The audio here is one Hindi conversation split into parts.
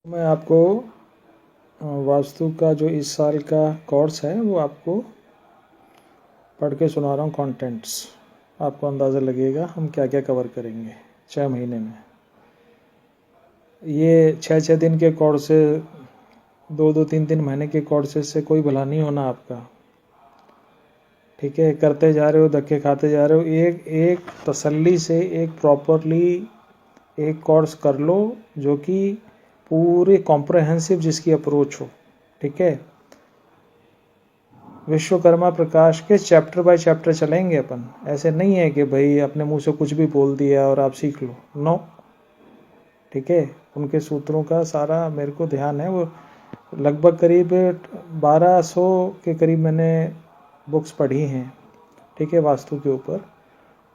मैं आपको वास्तु का जो इस साल का कोर्स है वो आपको पढ़ के सुना रहा हूँ। कंटेंट्स आपको अंदाज़ा लगेगा हम क्या क्या कवर करेंगे 6 महीने में। ये 6 दिन के कोर्स से 2-3 महीने के कोर्सेज से कोई भला नहीं होना आपका, ठीक है। करते जा रहे हो, धक्के खाते जा रहे हो। एक एक तसल्ली से एक प्रॉपरली एक कोर्स कर लो जो कि पूरे कॉम्प्रहेंसिव जिसकी अप्रोच हो, ठीक है। विश्वकर्मा प्रकाश के चैप्टर बाय चैप्टर चलेंगे अपन। ऐसे नहीं है कि भाई अपने मुंह से कुछ भी बोल दिया और आप सीख लो, नो, ठीक है। उनके सूत्रों का सारा मेरे को ध्यान है। वो लगभग करीब 1200 के करीब मैंने बुक्स पढ़ी हैं, ठीक है, वास्तु के ऊपर।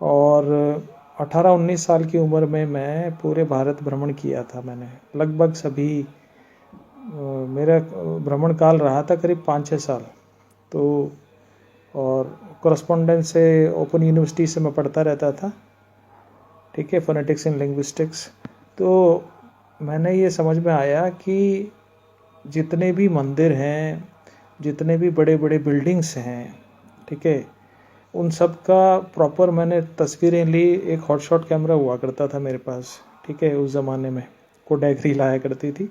और 18-19 साल की उम्र में मैं पूरे भारत भ्रमण किया था मैंने, लगभग सभी। मेरा भ्रमण काल रहा था करीब 5-6 साल। तो और कोरस्पोंडेंस से ओपन यूनिवर्सिटी से मैं पढ़ता रहता था, ठीक है, फोनेटिक्स एंड लिंग्विस्टिक्स। तो मैंने ये समझ में आया कि जितने भी मंदिर हैं, जितने भी बड़े बड़े बिल्डिंग्स हैं, ठीक है, उन सब का प्रॉपर मैंने तस्वीरें ली। एक हॉटशॉट कैमरा हुआ करता था मेरे पास, ठीक है, उस ज़माने में कोडैक रील आया करती थी,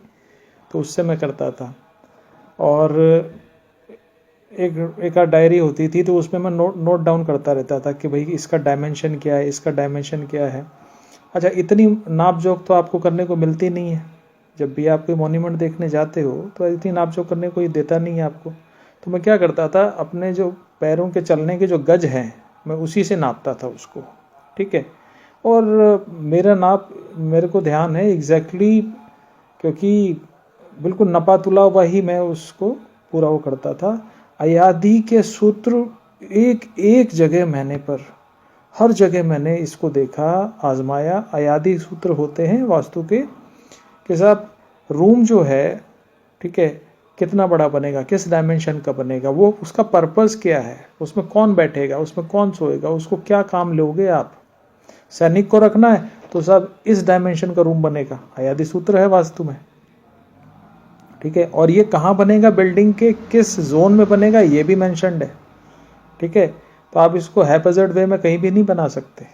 तो उससे मैं करता था। और एक डायरी होती थी, तो उसमें मैं नोट डाउन करता रहता था कि भाई इसका डायमेंशन क्या है, इसका डायमेंशन क्या है। अच्छा, इतनी नाप जोक तो आपको करने को मिलती नहीं है। जब भी आप कोई मॉन्यूमेंट देखने जाते हो तो इतनी नाप जोक करने को देता नहीं है आपको। तो मैं क्या करता था, अपने जो पैरों के चलने के जो गज हैं मैं उसी से नापता था उसको, ठीक है। और मेरा नाप मेरे को ध्यान है एग्जैक्टली, क्योंकि बिल्कुल नपा तुला हुआ ही मैं उसको पूरा वो करता था। अयादी के सूत्र एक एक जगह मैंने पर हर जगह मैंने इसको देखा, आजमाया। अयादी सूत्र होते हैं वास्तु के साथ रूम जो है, ठीक है, कितना बड़ा बनेगा, किस डायमेंशन का बनेगा, वो उसका पर्पस क्या है, उसमें कौन बैठेगा, उसमें कौन सोएगा, उसको क्या काम लोगे आप। सैनिक को रखना है तो सब इस डायमेंशन का रूम बनेगा, अयादी सूत्र है वास्तु में, ठीक है। और ये कहाँ बनेगा, बिल्डिंग के किस जोन में बनेगा, ये भी मेंशन्ड है, ठीक है। तो आप इसको हैपहैज़र्ड वे में कहीं भी नहीं बना सकते।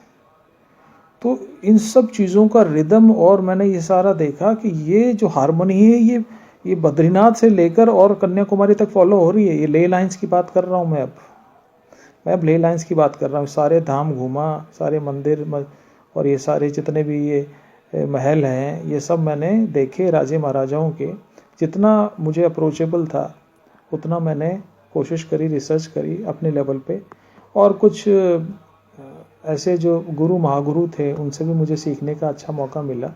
तो इन सब चीज़ों का रिदम, और मैंने ये सारा देखा कि ये जो हारमोनी है ये बद्रीनाथ से लेकर और कन्याकुमारी तक फॉलो हो रही है। ये ले लाइंस की बात कर रहा हूँ मैं अब ले लाइंस की बात कर रहा हूँ। सारे धाम घूमा, सारे मंदिर और ये सारे जितने भी ये महल हैं, ये सब मैंने देखे राजे महाराजाओं के। जितना मुझे अप्रोचेबल था उतना मैंने कोशिश करी, रिसर्च करी अपने लेवल पे। और कुछ ऐसे जो गुरु महागुरु थे उनसे भी मुझे सीखने का अच्छा मौका मिला।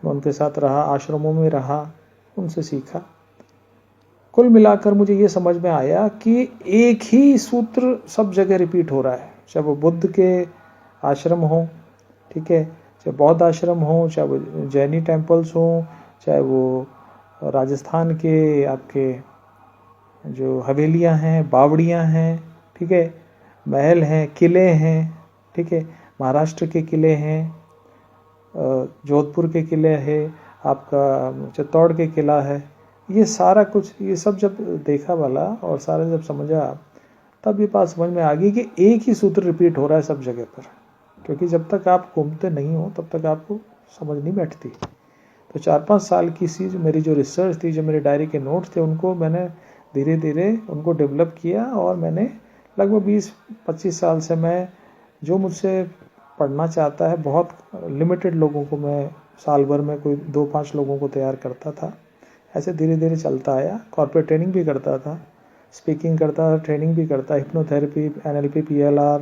मैं उनके साथ रहा, आश्रमों में रहा, उनसे सीखा। कुल मिलाकर मुझे ये समझ में आया कि एक ही सूत्र सब जगह रिपीट हो रहा है, चाहे वो बुद्ध के आश्रम हो, ठीक है, चाहे बौद्ध आश्रम हो, चाहे वो जैनी टेम्पल्स हो, चाहे वो राजस्थान के आपके जो हवेलियां हैं, बावड़ियां हैं, ठीक है, महल हैं, किले हैं, ठीक है, महाराष्ट्र के किले हैं, जोधपुर के किले हैं, आपका चित्तौड़ के किला है। ये सारा कुछ, ये सब जब देखा वाला और सारा जब समझा, तब ये बात समझ में आ गई कि एक ही सूत्र रिपीट हो रहा है सब जगह पर। क्योंकि जब तक आप घूमते नहीं हो तब तक आपको समझ नहीं बैठती। तो 4-5 साल की सी जो मेरी जो रिसर्च थी, जो मेरे डायरी के नोट्स थे, उनको मैंने धीरे धीरे उनको डेवलप किया। और मैंने लगभग 20-25 साल से मैं जो मुझसे पढ़ना चाहता है, बहुत लिमिटेड लोगों को मैं साल भर में कोई 2-5 लोगों को तैयार करता था। ऐसे धीरे धीरे चलता आया। कॉर्पोरेट ट्रेनिंग भी करता था, स्पीकिंग करता था, ट्रेनिंग भी करता, हिप्नोथेरेपी, NLP, PLR,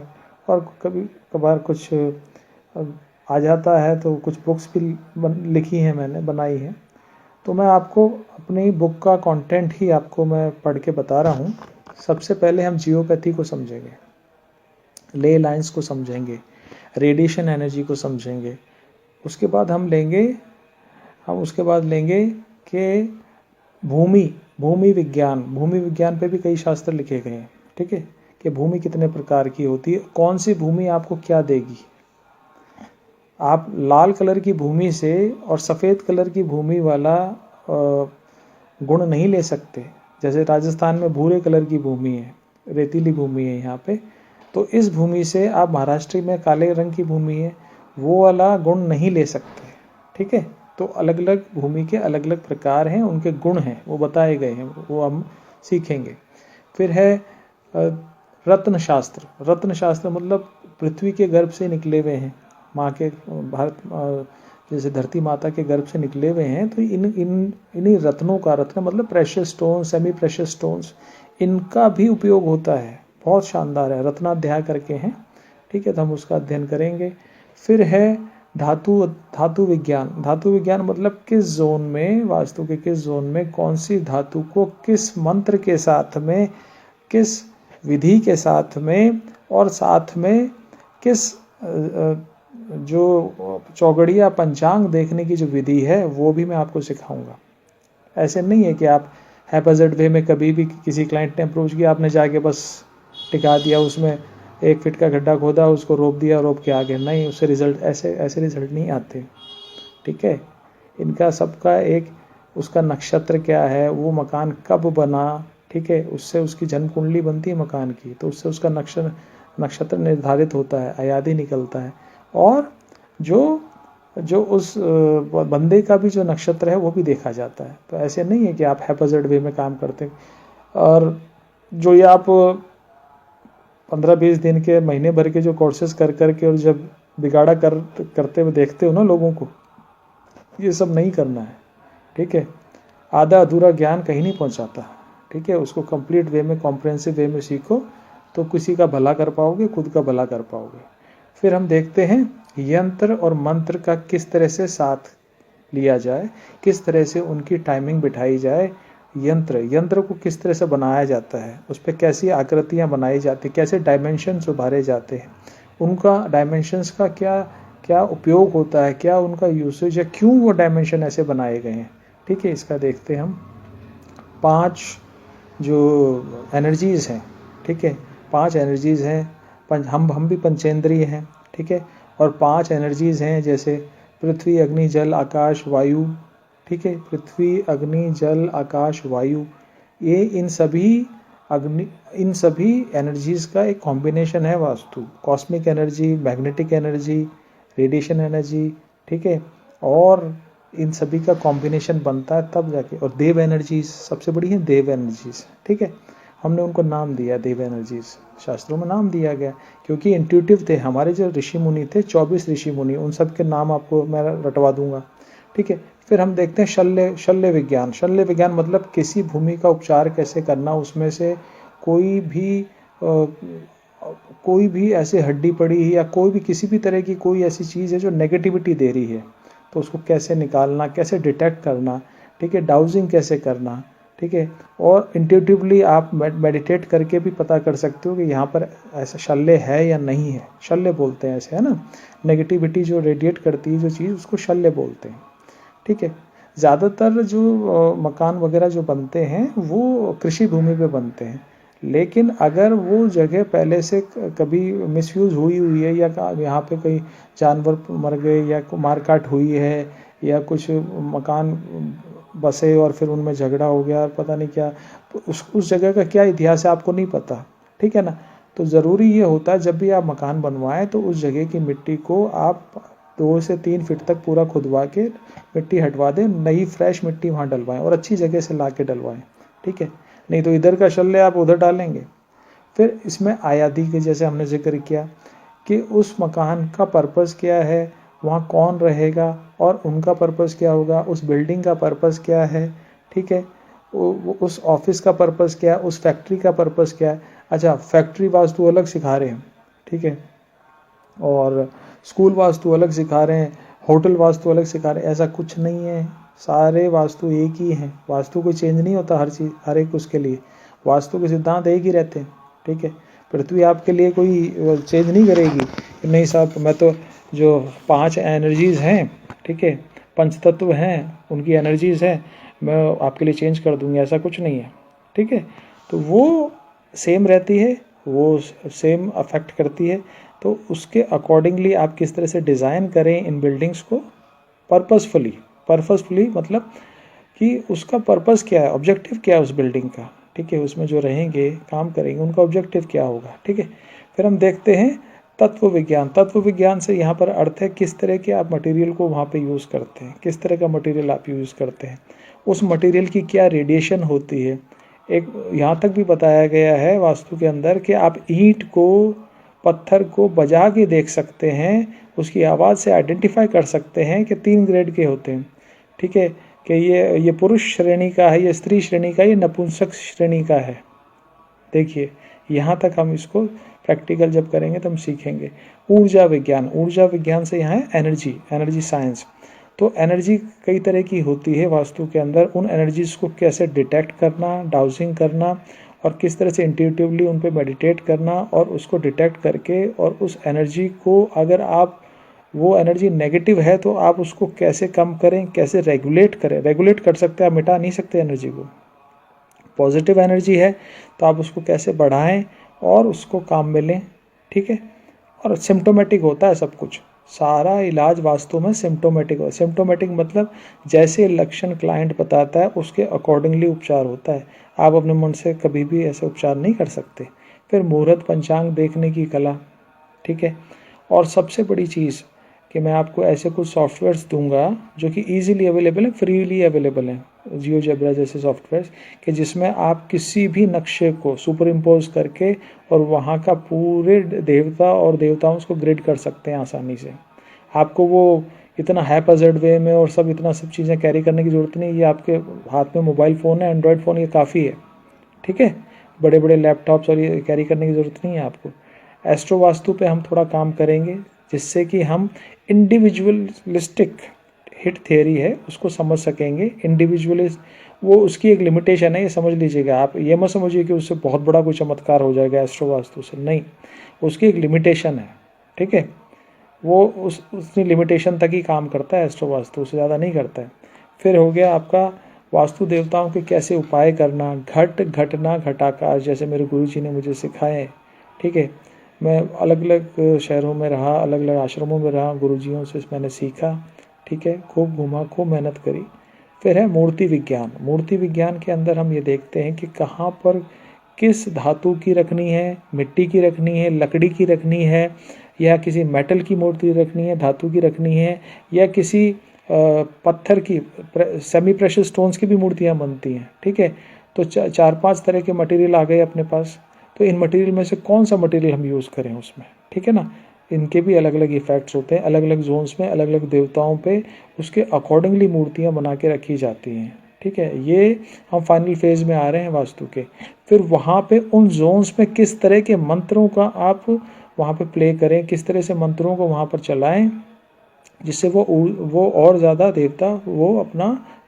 और कभी कभार कुछ आ जाता है तो कुछ बुक्स भी लिखी हैं मैंने, बनाई हैं। तो मैं आपको अपनी बुक का कंटेंट ही आपको मैं पढ़ के बता रहा हूँ। सबसे पहले हम जियोपैथी को समझेंगे, ले लाइंस को समझेंगे, रेडिएशन एनर्जी को समझेंगे। उसके बाद उसके बाद लेंगे कि भूमि विज्ञान पे भी कई शास्त्र लिखे गए हैं, ठीक है, कि भूमि कितने प्रकार की होती है, कौन सी भूमि आपको क्या देगी। आप लाल कलर की भूमि से और सफ़ेद कलर की भूमि वाला गुण नहीं ले सकते। जैसे राजस्थान में भूरे कलर की भूमि है, रेतीली भूमि है यहाँ पे, तो इस भूमि से आप महाराष्ट्र में काले रंग की भूमि है, वो वाला गुण नहीं ले सकते। ठीक है, तो अलग अलग भूमि के अलग अलग प्रकार हैं, उनके गुण हैं, वो बताए गए हैं, वो हम सीखेंगे। फिर है रत्न शास्त्र। रत्न शास्त्र मतलब पृथ्वी के गर्भ से निकले हुए हैं, माँ के भारत जैसे धरती माता के गर्भ से निकले हुए हैं, तो इन्हीं रत्नों का, रत्न मतलब precious stone, semi precious stones, इनका भी उपयोग होता है। बहुत शानदार है, रत्नाध्याय करके हैं। ठीक है, तो हम उसका अध्ययन करेंगे। फिर है धातु विज्ञान। धातु विज्ञान मतलब किस जोन में, वास्तु के किस जोन में कौन सी धातु को किस मंत्र के साथ में, किस विधि के साथ में, और साथ में किस जो चौगड़िया पंचांग देखने की जो विधि है वो भी मैं आपको सिखाऊंगा। ऐसे नहीं है कि आप हैपजेड वे में कभी भी किसी क्लाइंट ने अप्रोच किया, आपने जाके बस टिका दिया, उसमें 1 फीट का गड्ढा खोदा, उसको रोप दिया, रोप के आगे, नहीं, उससे रिजल्ट ऐसे रिजल्ट नहीं आते। ठीक है, इनका सबका एक उसका नक्षत्र क्या है, वो मकान कब बना, ठीक है, उससे उसकी जन्म कुंडली बनती है मकान की, तो उससे उसका नक्षत्र निर्धारित होता है, अयादी निकलता है, और जो उस बंदे का भी जो नक्षत्र है वो भी देखा जाता है। तो ऐसे नहीं है कि आप हैपजेड वे में काम करते हैं, और जो ये आप 15-20 दिन के, महीने भर के जो कोर्सेज कर करके और जब बिगाड़ा करते हुए देखते हो ना लोगों को, ये सब नहीं करना है। ठीक है, आधा अधूरा ज्ञान कहीं नहीं पहुंचाता। ठीक है, उसको कंप्लीट वे में, कॉम्प्रिहेंसिव वे में सीखो, तो किसी का भला कर पाओगे, खुद का भला कर पाओगे। फिर हम देखते हैं यंत्र और मंत्र का किस तरह से साथ लिया जाए, किस तरह से उनकी टाइमिंग बिठाई जाए। यंत्र को किस तरह से बनाया जाता है, उस पर कैसी आकृतियाँ बनाई जाती, कैसे डायमेंशंस उभारे जाते हैं, उनका डायमेंशंस का क्या उपयोग होता है, क्या उनका यूसेज है, क्यों वो डायमेंशन ऐसे बनाए गए हैं। ठीक है, इसका देखते हैं हम 5 जो एनर्जीज हैं। ठीक है, 5 एनर्जीज हैं, हम भी पंचेंद्रिय हैं। ठीक है, और 5 एनर्जीज हैं, जैसे पृथ्वी, अग्नि, जल, आकाश, वायु। ठीक है, पृथ्वी, अग्नि, जल, आकाश, वायु, ये इन सभी एनर्जीज का एक कॉम्बिनेशन है vastu. Cosmic energy, magnetic energy, radiation energy. ठीक है, और इन सभी का कॉम्बिनेशन बनता है तब जाके। और देव एनर्जीज सबसे बड़ी है, देव एनर्जीज। ठीक है, हमने उनको नाम दिया देव एनर्जीज, शास्त्रों में नाम दिया गया, क्योंकि इंट्यूटिव थे। हमारे जो ऋषि मुनि थे, 24 ऋषि मुनि, उन सब के नाम आपको मैं रटवा दूंगा। ठीक है, फिर हम देखते हैं शल्य विज्ञान। शल्य विज्ञान मतलब किसी भूमि का उपचार कैसे करना, उसमें से कोई भी ऐसी हड्डी पड़ी है या कोई भी किसी भी तरह की कोई ऐसी चीज़ है जो नेगेटिविटी दे रही है, तो उसको कैसे निकालना, कैसे डिटेक्ट करना। ठीक है, डाउजिंग कैसे करना। ठीक है, और इंट्यूटिवली आप मेडिटेट करके भी पता कर सकते हो कि यहाँ पर ऐसा शल्य है या नहीं है। शल्य बोलते हैं ऐसे, है ना, नेगेटिविटी जो रेडिएट करती है जो चीज़, उसको शल्य बोलते हैं। ठीक है, ज़्यादातर जो मकान वगैरह जो बनते हैं वो कृषि भूमि पे बनते हैं, लेकिन अगर वो जगह पहले से कभी मिसयूज़ हुई है, या यहाँ पे कोई जानवर मर गए, या मारकाट हुई है, या कुछ मकान बसे और फिर उनमें झगड़ा हो गया, पता नहीं क्या, तो उस जगह का क्या इतिहास है आपको नहीं पता। ठीक है ना, तो ज़रूरी ये होता है जब भी आप मकान बनवाएं तो उस जगह की मिट्टी को आप 2 से 3 फीट तक पूरा खुदवा के मिट्टी हटवा दें, नई फ्रेश मिट्टी वहाँ डलवाएं, और अच्छी जगह से ला के डलवाएं। ठीक है, नहीं तो इधर का शल्य आप उधर डालेंगे। फिर इसमें आयादी के, जैसे हमने जिक्र किया कि उस मकान का पर्पस क्या है, वहाँ कौन रहेगा, और उनका पर्पस क्या होगा, उस बिल्डिंग का पर्पस क्या है। ठीक है, उस ऑफिस का पर्पस क्या है, उस फैक्ट्री का पर्पस क्या है। अच्छा, फैक्ट्री वास्तु अलग सिखा रहे हैं, ठीक है, और स्कूल वास्तु अलग सिखा रहे हैं, होटल वास्तु अलग सिखा रहे हैं, ऐसा कुछ नहीं है। सारे वास्तु एक ही हैं, वास्तु कोई चेंज नहीं होता, हर चीज़ हर एक उसके लिए वास्तु के सिद्धांत एक ही रहते हैं। ठीक है, पृथ्वी आपके लिए कोई चेंज नहीं करेगी, नहीं साहब मैं तो जो 5 एनर्जीज़ हैं, ठीक है, 5 तत्व हैं, उनकी एनर्जीज़ हैं, मैं आपके लिए चेंज कर दूंगी, ऐसा कुछ नहीं है। ठीक है, तो वो सेम रहती है, वो सेम अफेक्ट करती है, तो उसके अकॉर्डिंगली आप किस तरह से डिज़ाइन करें इन बिल्डिंग्स को पर्पसफुली मतलब कि उसका पर्पस क्या है, ऑब्जेक्टिव क्या है उस बिल्डिंग का, ठीक है, उसमें जो रहेंगे काम करेंगे उनका ऑब्जेक्टिव क्या होगा, ठीक है। फिर हम देखते हैं तत्व विज्ञान। तत्व विज्ञान से यहाँ पर अर्थ है किस तरह के आप मटेरियल को वहाँ पे यूज़ करते हैं, किस तरह का मटेरियल आप यूज़ करते हैं, उस मटेरियल की क्या रेडिएशन होती है। एक यहाँ तक भी बताया गया है वास्तु के अंदर कि आप ईंट को, पत्थर को बजा के देख सकते हैं, उसकी आवाज़ से आइडेंटिफाई कर सकते हैं कि 3 ग्रेड के होते हैं, ठीक है, कि ये पुरुष श्रेणी का है, ये स्त्री श्रेणी का, ये नपुंसक श्रेणी का है। देखिए यहाँ तक हम इसको प्रैक्टिकल जब करेंगे तो हम सीखेंगे। ऊर्जा विज्ञान, ऊर्जा विज्ञान से यहाँ है एनर्जी, एनर्जी साइंस। तो एनर्जी कई तरह की होती है वास्तु के अंदर, उन एनर्जीज को कैसे डिटेक्ट करना, डाउसिंग करना, और किस तरह से इंट्यूटिवली उन पे मेडिटेट करना, और उसको डिटेक्ट करके और उस एनर्जी को, अगर आप वो एनर्जी नेगेटिव है तो आप उसको कैसे कम करें, कैसे रेगुलेट करें। रेगुलेट कर सकते हैं, आप मिटा नहीं सकते एनर्जी को। पॉजिटिव एनर्जी है तो आप उसको कैसे बढ़ाएं और उसको काम में लें, ठीक है। और सिम्टोमेटिक होता है सब कुछ, सारा इलाज वास्तव में सिम्टोमेटिक हो। सिम्टोमेटिक मतलब जैसे लक्षण क्लाइंट बताता है उसके अकॉर्डिंगली उपचार होता है। आप अपने मन से कभी भी ऐसे उपचार नहीं कर सकते। फिर मुहूर्त पंचांग देखने की कला, ठीक है। और सबसे बड़ी चीज़ कि मैं आपको ऐसे कुछ सॉफ्टवेयर्स दूंगा जो कि इजीली अवेलेबल है, फ्रीली अवेलेबल हैं, जियोजेब्रा जैसे सॉफ्टवेयर्स, कि जिसमें आप किसी भी नक्शे को सुपर इम्पोज करके और वहाँ का पूरे देवता और देवताओं को ग्रिड कर सकते हैं आसानी से। आपको वो इतना हैपहैज़र्ड वे में और सब इतना सब चीज़ें कैरी करने की ज़रूरत नहीं। ये आपके हाथ में मोबाइल फ़ोन है, एंड्रॉयड फ़ोन, ये काफ़ी है, ठीक है। बड़े बड़े लैपटॉप्स और ये कैरी करने की ज़रूरत नहीं है आपको। एस्ट्रो वास्तु पे हम थोड़ा काम करेंगे जिससे कि हम इंडिविजुअलिस्टिक हिट थियरी है उसको समझ सकेंगे। इंडिविजुअलिस्ट वो उसकी एक लिमिटेशन है, ये समझ लीजिएगा। आप ये मत समझिए कि उससे बहुत बड़ा कोई चमत्कार हो जाएगा एस्ट्रो वास्तु से, नहीं, उसकी एक लिमिटेशन है, ठीक है। वो उसकी लिमिटेशन तक ही काम करता है एस्ट्रो वास्तु, उससे ज़्यादा नहीं करता है। फिर हो गया आपका वास्तु देवताओं के कैसे उपाय करना, घट घटना घटाकार, जैसे मेरे गुरुजी ने मुझे सिखाए, ठीक है। मैं अलग अलग शहरों में रहा, अलग अलग आश्रमों में रहा, गुरुजियों से मैंने सीखा, ठीक है, खूब घूमा, खूब मेहनत करी। फिर है मूर्ति विज्ञान। मूर्ति विज्ञान के अंदर हम ये देखते हैं कि कहाँ पर किस धातु की रखनी है, मिट्टी की रखनी है, लकड़ी की रखनी है, या किसी मेटल की मूर्ति रखनी है, धातु की रखनी है, या किसी पत्थर की, सेमी प्रेशियस स्टोन्स की भी मूर्तियाँ बनती हैं, ठीक है। तो 4-5 तरह के मटेरियल आ गए अपने पास। तो इन मटेरियल में से कौन सा मटेरियल हम यूज़ करें उसमें, ठीक है ना। इनके भी अलग अलग इफ़ेक्ट्स होते हैं, अलग अलग जोन्स में, अलग अलग देवताओं पे उसके अकॉर्डिंगली मूर्तियाँ बना के रखी जाती हैं, ठीक है। ये हम फाइनल फेज़ में आ रहे हैं वास्तु के। फिर वहाँ पे उन जोन्स में किस तरह के मंत्रों का आप वहाँ पे प्ले करें, किस तरह से मंत्रों को वहाँ पर चलाएं जिससे वो और ज़्यादा देवता वो अपना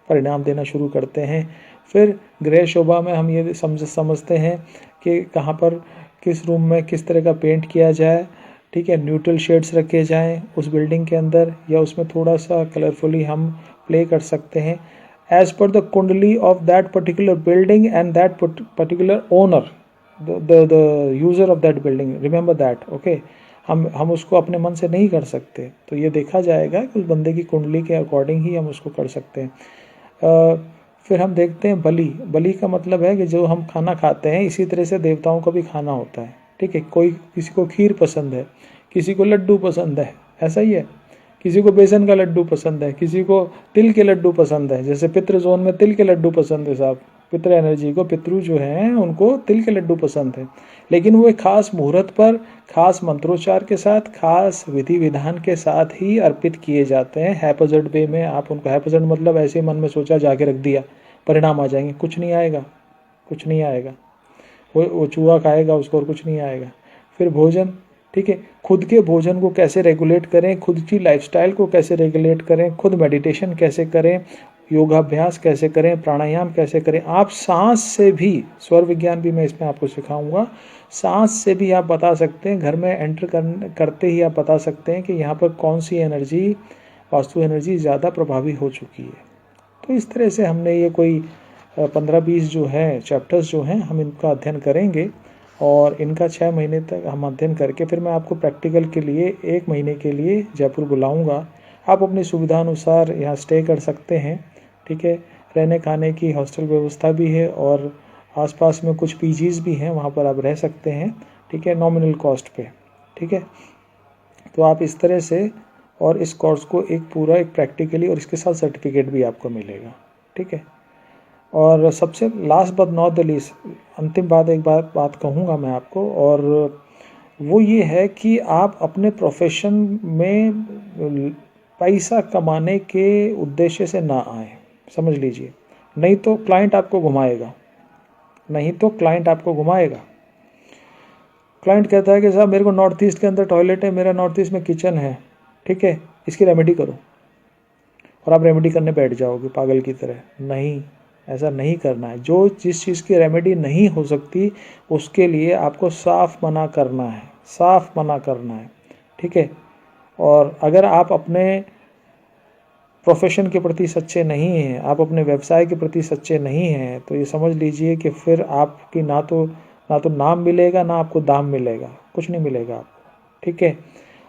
परिणाम देना शुरू करते हैं। फिर गृह शोभा में हम ये समझते हैं कि कहाँ पर किस रूम में किस तरह का पेंट किया जाए, ठीक है, न्यूट्रल शेड्स रखे जाएं उस बिल्डिंग के अंदर, या उसमें थोड़ा सा कलरफुली हम प्ले कर सकते हैं एज पर द कुंडली of that particular building and that particular owner, the user of that building, remember that, okay. हम उसको अपने मन से नहीं कर सकते, तो ये देखा जाएगा कि उस बंदे की कुंडली के अकॉर्डिंग ही हम उसको कर सकते हैं। फिर हम देखते हैं बलि। बलि का मतलब है कि जो हम खाना खाते हैं इसी तरह से देवताओं का भी खाना होता है, ठीक है। कोई किसी को खीर पसंद है, किसी को लड्डू पसंद है, ऐसा ही है। किसी को बेसन का लड्डू पसंद है, किसी को तिल के लड्डू पसंद है। जैसे पितृ जोन में तिल के लड्डू पसंद है साहब, पितृ एनर्जी को, पितृ जो हैं उनको तिल के लड्डू पसंद है, लेकिन वो एक खास मुहूर्त पर खास मंत्रोच्चार के साथ, खास विधि विधान के साथ ही अर्पित किए जाते हैं। हैपहैज़र्ड वे में आप उनको, हैपहैज़र्ड मतलब ऐसे मन में सोचा जाके रख दिया, परिणाम आ जाएंगे, कुछ नहीं आएगा, कुछ नहीं आएगा। वो चूहा खाएगा उसको और कुछ नहीं आएगा। फिर भोजन, ठीक है, खुद के भोजन को कैसे रेगुलेट करें, खुद की लाइफस्टाइल को कैसे रेगुलेट करें, खुद मेडिटेशन कैसे करें, योगाभ्यास कैसे करें, प्राणायाम कैसे करें। आप सांस से भी, स्वर विज्ञान भी मैं इसमें आपको सिखाऊंगा, सांस से भी आप बता सकते हैं, घर में एंटर करते ही आप बता सकते हैं कि यहाँ पर कौन सी एनर्जी, वास्तु एनर्जी ज़्यादा प्रभावी हो चुकी है। तो इस तरह से हमने ये कोई 15-20 जो है चैप्टर्स जो हैं हम इनका अध्ययन करेंगे, और इनका 6 महीने तक हम अध्ययन करके फिर मैं आपको प्रैक्टिकल के लिए 1 महीने के लिए जयपुर बुलाऊंगा। आप अपनी सुविधा अनुसार यहाँ स्टे कर सकते हैं, ठीक है। रहने खाने की हॉस्टल व्यवस्था भी है और आसपास में कुछ पीजीज भी हैं, वहाँ पर आप रह सकते हैं, ठीक है, नॉमिनल कॉस्ट पे, ठीक है। तो आप इस तरह से, और इस कोर्स को एक पूरा एक प्रैक्टिकली और इसके साथ सर्टिफिकेट भी आपको मिलेगा, ठीक है। और सबसे last but not the least, अंतिम एक बात कहूँगा मैं आपको, और वो ये है कि आप अपने प्रोफेशन में पैसा कमाने के उद्देश्य से ना आए, समझ लीजिए, नहीं तो क्लाइंट आपको घुमाएगा, क्लाइंट कहता है कि साहब मेरे को नॉर्थ ईस्ट के अंदर टॉयलेट है, मेरा नॉर्थ ईस्ट में किचन है, ठीक है, इसकी रेमेडी करो, और आप रेमेडी करने बैठ जाओगे पागल की तरह। नहीं, ऐसा नहीं करना है। जो जिस चीज़ की रेमेडी नहीं हो सकती उसके लिए आपको साफ मना करना है, ठीक है। और अगर आप अपने प्रोफेशन के प्रति सच्चे नहीं हैं, आप अपने व्यवसाय के प्रति सच्चे नहीं हैं, तो ये समझ लीजिए कि फिर आपकी ना तो नाम मिलेगा, ना आपको दाम मिलेगा, कुछ नहीं मिलेगा आपको, ठीक है।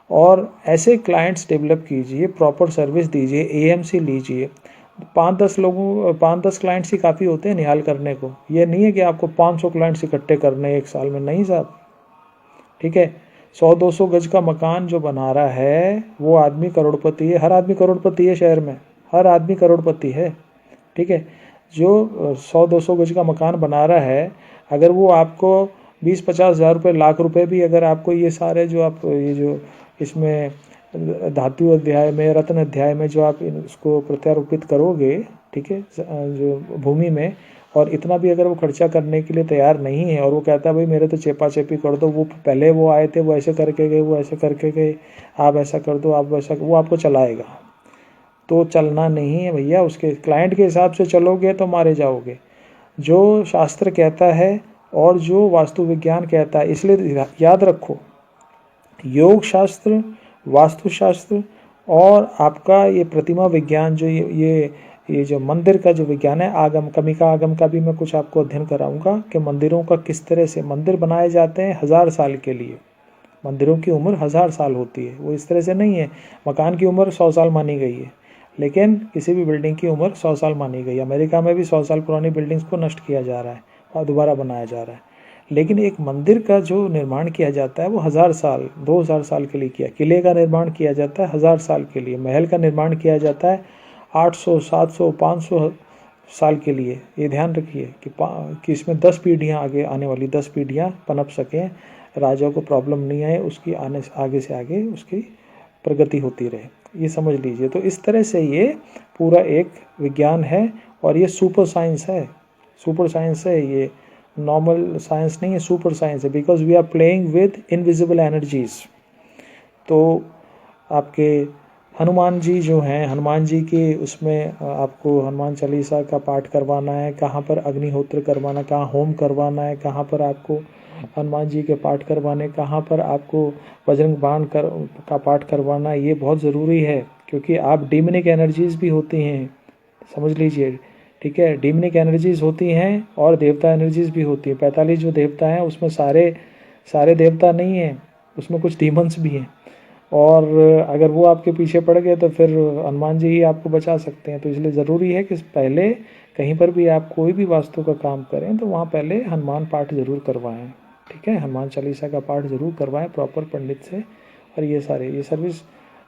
और ऐसे क्लाइंट्स डेवलप कीजिए, प्रॉपर सर्विस दीजिए, एएमसी लीजिए। 5-10 क्लाइंट्स ही काफ़ी होते हैं निहाल करने को। ये नहीं है कि आपको 500 क्लाइंट्स इकट्ठे करने एक साल में, नहीं साहब, ठीक है। 100-200 गज का मकान जो बना रहा है वो आदमी करोड़पति है, हर आदमी करोड़पति है शहर में, हर आदमी करोड़पति है, ठीक है। जो 100-200 गज का मकान बना रहा है, अगर वो आपको 20-50 हज़ार रुपये, लाख रुपए भी अगर आपको ये सारे जो आप ये जो इसमें धातु अध्याय में, रत्न अध्याय में जो आप इसको प्रत्यारोपित करोगे, ठीक है, जो भूमि में, और इतना भी अगर वो खर्चा करने के लिए तैयार नहीं है, और वो कहता है भाई मेरे तो चेपा चेपी कर दो, वो पहले वो आए थे, वो ऐसे करके गए, वो ऐसे करके गए, आप ऐसा कर दो, आप वैसा, वो आपको चलाएगा। तो चलना नहीं है भैया, उसके क्लाइंट के हिसाब से चलोगे तो मारे जाओगे। जो शास्त्र कहता है और जो वास्तु विज्ञान कहता है, इसलिए याद रखो, योग शास्त्र, वास्तुशास्त्र और आपका ये प्रतिमा विज्ञान, जो ये जो मंदिर का जो विज्ञान है, आगम का भी मैं कुछ आपको अध्ययन कराऊंगा कि मंदिरों का किस तरह से मंदिर बनाए जाते हैं 1000 साल के लिए। मंदिरों की उम्र 1000 साल होती है, वो इस तरह से नहीं है। मकान की उम्र 100 साल मानी गई है, लेकिन किसी भी बिल्डिंग की उम्र 100 साल मानी गई है। अमेरिका में भी 100 साल पुरानी बिल्डिंग्स को नष्ट किया जा रहा है और दोबारा बनाया जा रहा है, लेकिन एक मंदिर का जो निर्माण किया जाता है वो 1000 साल, 2000 साल के लिए किया। किले का निर्माण किया जाता है 1000 साल के लिए, महल का निर्माण किया जाता है 800, 700, 500 साल के लिए। ये ध्यान रखिए कि इसमें 10 पीढ़ियाँ आगे, आने वाली 10 पीढ़ियाँ पनप सकें, राजा को प्रॉब्लम नहीं आए, उसकी आगे से आगे उसकी प्रगति होती रहे, ये समझ लीजिए। तो इस तरह से ये पूरा एक विज्ञान है, और ये सुपर साइंस है, ये नॉर्मल साइंस नहीं है, सुपर साइंस है, because we are playing with invisible energies. तो आपके हनुमान जी जो हैं, हनुमान जी के उसमें आपको हनुमान चालीसा का पाठ करवाना है, कहाँ पर अग्निहोत्र करवाना, कहाँ होम करवाना है, कहाँ पर आपको हनुमान जी के पाठ करवाने, कहाँ पर आपको बजरंग बाण का पाठ करवाना, ये बहुत ज़रूरी है, क्योंकि आप डीमनिक एनर्जीज भी होती हैं, समझ लीजिए, ठीक है। डीमनिक एनर्जीज होती हैं और देवता एनर्जीज भी होती हैं। 45 जो देवता हैं उसमें सारे देवता नहीं हैं, उसमें कुछ डीमंस भी हैं, और अगर वो आपके पीछे पड़ गए तो फिर हनुमान जी ही आपको बचा सकते हैं। तो इसलिए ज़रूरी है कि पहले कहीं पर भी आप कोई भी वास्तु का काम करें तो वहाँ पहले हनुमान पाठ ज़रूर करवाएं, ठीक है, हनुमान चालीसा का पाठ ज़रूर करवाएं प्रॉपर पंडित से। और ये सर्विस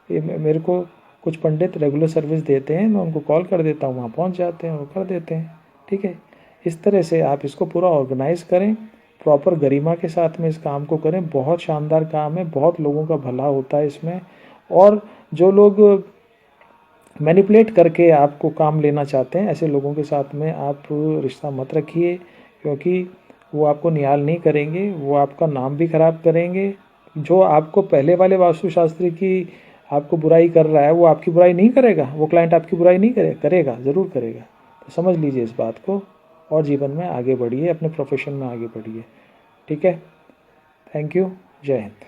मेरे को कुछ पंडित रेगुलर सर्विस देते हैं, मैं उनको कॉल कर देता हूँ, वहाँ पहुँच जाते हैं, वो कर देते हैं, ठीक है। इस तरह से आप इसको पूरा ऑर्गेनाइज करें, प्रॉपर गरिमा के साथ में इस काम को करें। बहुत शानदार काम है, बहुत लोगों का भला होता है इसमें। और जो लोग मैनिपुलेट करके आपको काम लेना चाहते हैं, ऐसे लोगों के साथ में आप रिश्ता मत रखिए, क्योंकि वो आपको निहाल नहीं करेंगे, वो आपका नाम भी खराब करेंगे। जो आपको पहले वाले वास्तुशास्त्री की आपको बुराई कर रहा है, वो आपकी बुराई नहीं करेगा, वो क्लाइंट आपकी बुराई नहीं करेगा, ज़रूर करेगा। तो समझ लीजिए इस बात को, और जीवन में आगे बढ़िए, अपने प्रोफेशन में आगे बढ़िए, ठीक है। थैंक यू, जय हिंद।